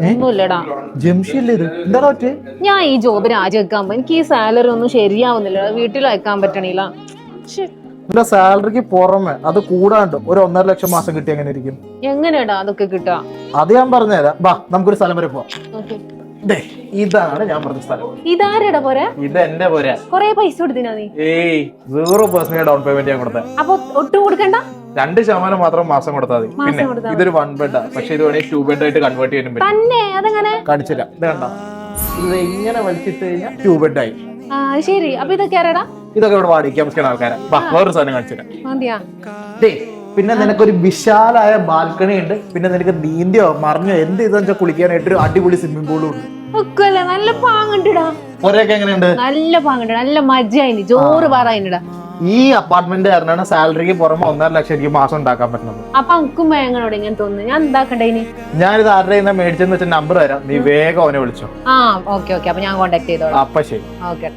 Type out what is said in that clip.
ഒന്നുമില്ലടാ. ജംഷിയല്ലേ ഇത്? എന്താടാ ഒറ്റ? ഞാൻ ഈ ജോബ് രാജിവെക്കാൻ എനിക്ക് ഈ സാലറി ഒന്നും ശരിയാവുന്നില്ല. വീട്ടിൽ അയക്കാൻ പറ്റണില്ല. നിന്റെ സാലറിക്ക് പുറമെ അത് കൂടാണ്ട് ഒരു 1.5 ലക്ഷം മാസം കിട്ടി എങ്ങനെ ഇരിക്കും? എങ്ങനെയാടാ അതൊക്കെ കിട്ടാ? അത് ഞാൻ പറഞ്ഞുതരാം. വാ നമുക്കൊരു സ്ഥലം വരെ പോവാം. ഇതാണ് ഞാൻ പറഞ്ഞ സ്ഥലം. ഇതാരടാ പോരാ? ഇത് എന്റെ പോരാ. കൊറേ പൈസ കൊടുത്തിനാ നീ? 0% ഡൗൺ പേയ്മെന്റ് ഞാൻ കൊടുത്തത്. അപ്പൊ ഒട്ടും കൊടുക്കണ്ട? 2% മാത്രം മാസം കൊടുത്താൽ മതി. പിന്നെ ഇതൊരു 1 ബെഡാ, പക്ഷെ ഇത് വേണമെങ്കിൽ 2 ബെഡ് ആയിട്ട് കൺവേർട്ട് ചെയ്യാനും പറ്റും. തന്നെ? അതെങ്ങനെ? കാണിച്ചില്ല. ഇത് കണ്ട, ഇത് ഇങ്ങനെ വലിച്ചിട്ട് കഴിഞ്ഞാൽ 2 ബെഡ് ആയി. ശരി. അപ്പൊ ഇതൊക്കെ ആരാടാ? ഇതൊക്കെ ഇവിടെ വാടകയ്ക്ക് താമസിക്കുന്ന ആൾക്കാരാ. വേറൊരു സാധനം കാണിച്ചുതരാം. മതിയാ? പിന്നെ നിനക്കൊരു വിശാലായ ബാൽക്കണി ഉണ്ട്. പിന്നെ നിനക്ക് നീന്തിയോ മറിഞ്ഞോ എന്ത് ചെയ്തെന്ന് വെച്ചാൽ കുളിക്കാനായിട്ട് ഒരു അടിപൊളി സ്വിമ്മിംഗ് പൂളും ഉണ്ട്. നല്ല പാങ്ങണ്ടാ. ഒരേക്കെ എങ്ങനെയുണ്ട്? നല്ല പാങ്ങണ്ട, നല്ല മജ്ജായി, ജോറ് പാറായിട്ടാ. ഈ അപ്പാർട്ട്മെന്റ് കാരണമാണ് സാലറിക്ക് പുറമെ 1.5 ലക്ഷം എനിക്ക് മാസം ഉണ്ടാക്കാൻ പറ്റുന്നത്. അപ്പൊ അനക്കും വേങ്ങനോട് ഇങ്ങനെ തോന്നുന്നു. ഞാൻ എന്താക്കണ്ടേ ഇനി? ഞാനിത് ആരുടെ മേടിച്ചെന്ന് വെച്ചാൽ നമ്പർ തരാം, നീ വേഗം അവനെ വിളിച്ചോ. ഓക്കെ. അപ്പൊ ഞാൻ കോണ്ടാക്ട് ചെയ്തോളാം. അപ്പൊ ശരി. ഓക്കെ.